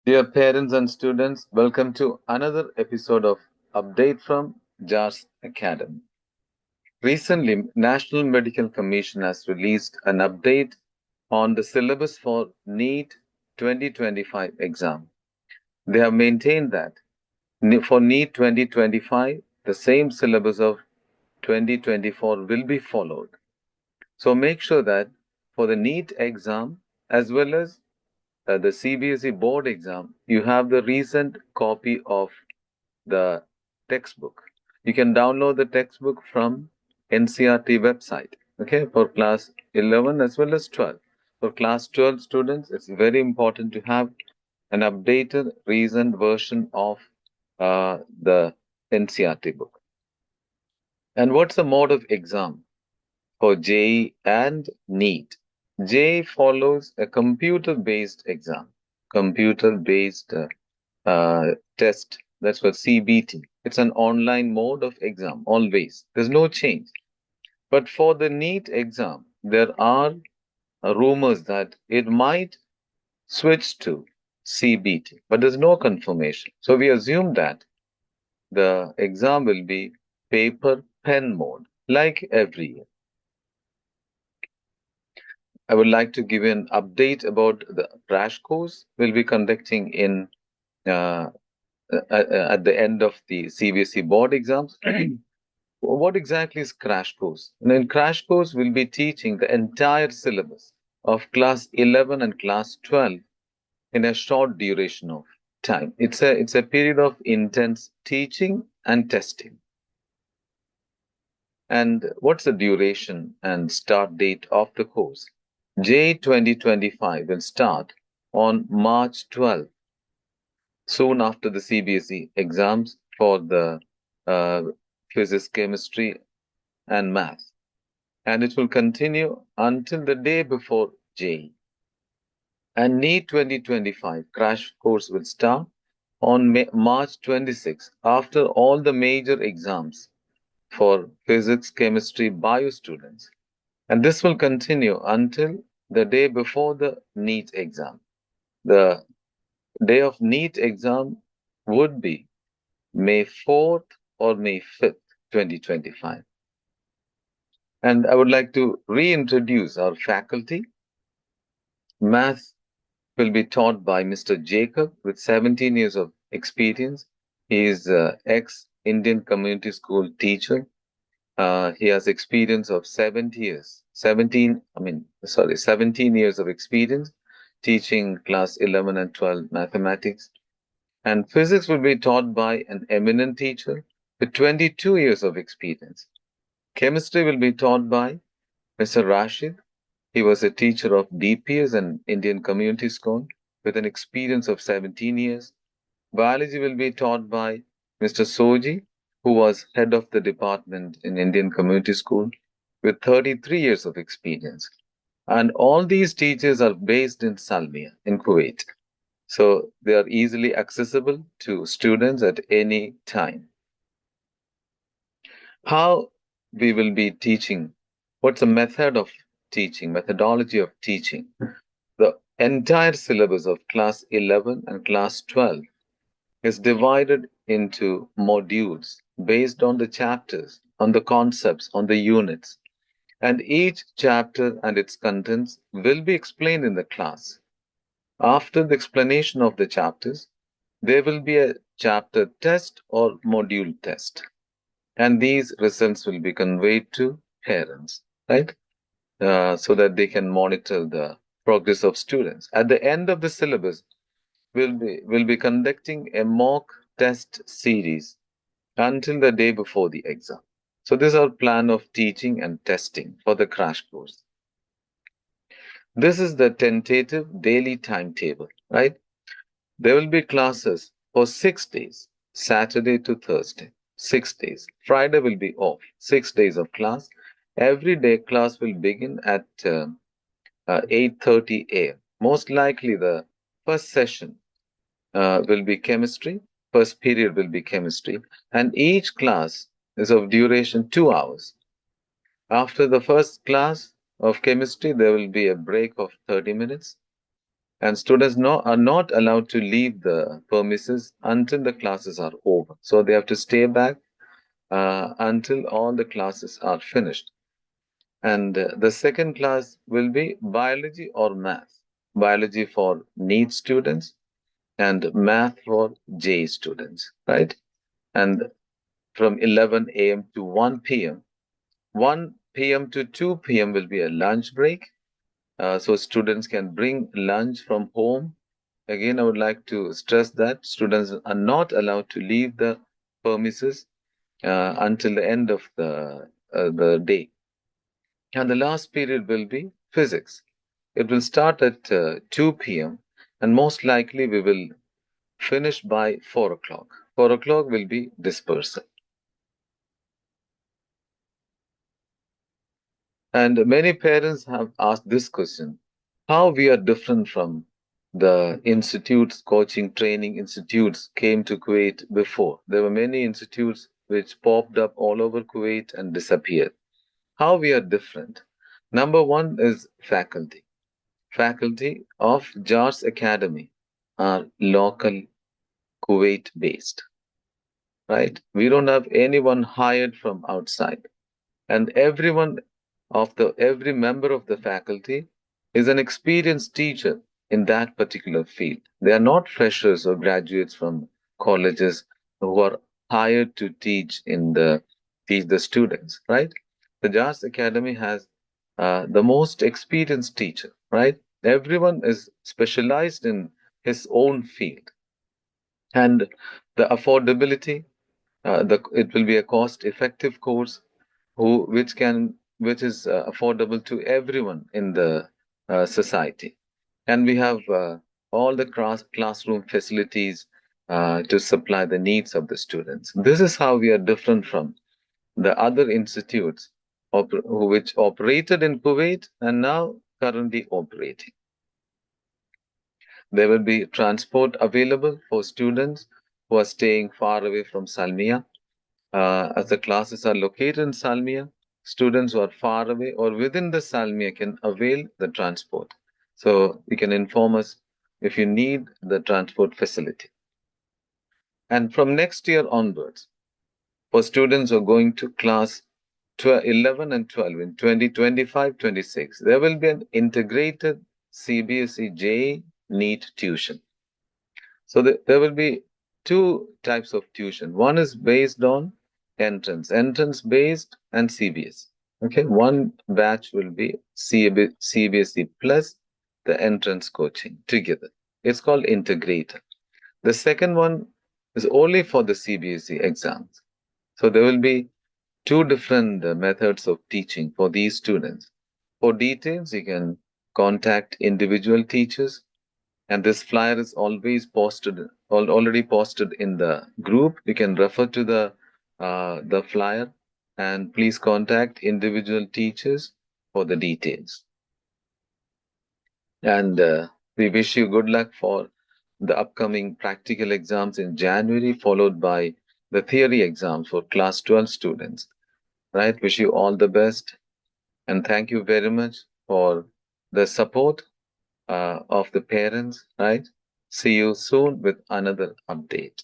Dear parents and students, welcome to another episode of Update from JARS Academy. Recently, National Medical Commission has released an update on the syllabus for NEET 2025 exam. They have maintained that for NEET 2025, the same syllabus of 2024 will be followed. So make sure that for the NEET exam as well as the CBSE board exam, you have the recent copy of the textbook. You can download the textbook from NCRT website, okay, for class 11 as well as 12. For class 12 students, it's very important to have an updated, recent version of the NCRT book. And what's the mode of exam for JEE and NEET? JEE follows a computer-based exam, computer-based test. That's what CBT. It's an online mode of exam, always. There's no change. But for the NEET exam, there are rumors that it might switch to CBT, but there's no confirmation. So we assume that the exam will be paper pen mode, like every year. I would like to give you an update about the crash course we'll be conducting in uh, at the end of the CBSE board exams. What exactly is crash course? And in crash course, we'll be teaching the entire syllabus of class 11 and class 12 in a short duration of time. It's a period of intense teaching and testing. And what's the duration and start date of the course? J 2025 will start on March 12th, soon after the CBSE exams for the uh, physics, chemistry, and math. And it will continue until the day before JEE. And NEET 2025 crash course will start on March 26 after all the major exams for physics, chemistry, bio students. And this will continue until the day before the NEET exam. The day of NEET exam would be May 4th or May 5th, 2025. And I would like to reintroduce our faculty. Math will be taught by Mr. Jacob with 17 years of experience. He is ex-Indian Community School teacher. He has experience of 17 years of experience teaching class 11 and 12 mathematics. And physics will be taught by an eminent teacher with 22 years of experience. Chemistry will be taught by Mr. Rashid. He was a teacher of DPS and Indian Community School with an experience of 17 years. Biology will be taught by Mr. Soji, who was head of the department in Indian Community School with 33 years of experience. And all these teachers are based in Salmiya, in Kuwait. So they are easily accessible to students at any time. How we will be teaching? What's the method of teaching, methodology of teaching? The entire syllabus of class 11 and class 12 is divided into modules based on the chapters, on the concepts, on the units. And each chapter and its contents will be explained in the class. After the explanation of the chapters, there will be a chapter test or module test. And these results will be conveyed to parents, right? So that they can monitor the progress of students. At the end of the syllabus, we'll be conducting a mock test series until the day before the exam. So this is our plan of teaching and testing for the crash course. This is the tentative daily timetable, right? There will be classes for 6 days, Saturday to Thursday, 6 days. Friday will be off, 6 days of class. Every day class will begin at 8:30 a.m. Most likely the first session will be chemistry. First period will be chemistry. And each class is of duration 2 hours. After the first class of chemistry, there will be a break of 30 minutes. and students are not allowed to leave the premises until the classes are over. So they have to stay back until all the classes are finished. And the second class will be biology or math. Biology for NEET students and math for J students, right? And from 11 a.m. to 1 p.m. 1 p.m. to 2 p.m. will be a lunch break. So students can bring lunch from home. Again, I would like to stress that students are not allowed to leave the premises until the end of the day. And the last period will be physics. It will start at 2 p.m. and most likely we will finish by 4 o'clock. 4 o'clock will be dispersal. And many parents have asked this question, how we are different from the institutes, coaching, training institutes came to Kuwait before. There were many institutes which popped up all over Kuwait and disappeared. How we are different? Number one is faculty. Faculty of JARS Academy are local Kuwait based, right? We don't have anyone hired from outside. And every member of the faculty is an experienced teacher in that particular field. They are not freshers or graduates from colleges who are hired to teach the students, right? The JAS Academy has the most experienced teacher, right? Everyone is specialized in his own field, and the affordability. It will be a cost-effective course which is affordable to everyone in the society. And we have all the classroom facilities to supply the needs of the students. This is how we are different from the other institutes which operated in Kuwait and now currently operating. There will be transport available for students who are staying far away from Salmiya. As the classes are located in Salmiya, students who are far away or within the Salmiya can avail the transport. So you can inform us if you need the transport facility. And from next year onwards, for students who are going to class 11 and 12 in 2025-26, there will be an integrated CBSE J NEET tuition. So there will be two types of tuition. One is based on entrance based and CBS. Okay, one batch will be CBSE plus the entrance coaching together. It's called integrated. The second one is only for the CBSE exams. So there will be two different methods of teaching for these students. For details, you can contact individual teachers, and this flyer is already posted in the group. You can refer to the flyer, and please contact individual teachers for the details. And we wish you good luck for the upcoming practical exams in January, followed by the theory exams for class 12 students. Right? Wish you all the best, and thank you very much for the support of the parents, right? See you soon with another update.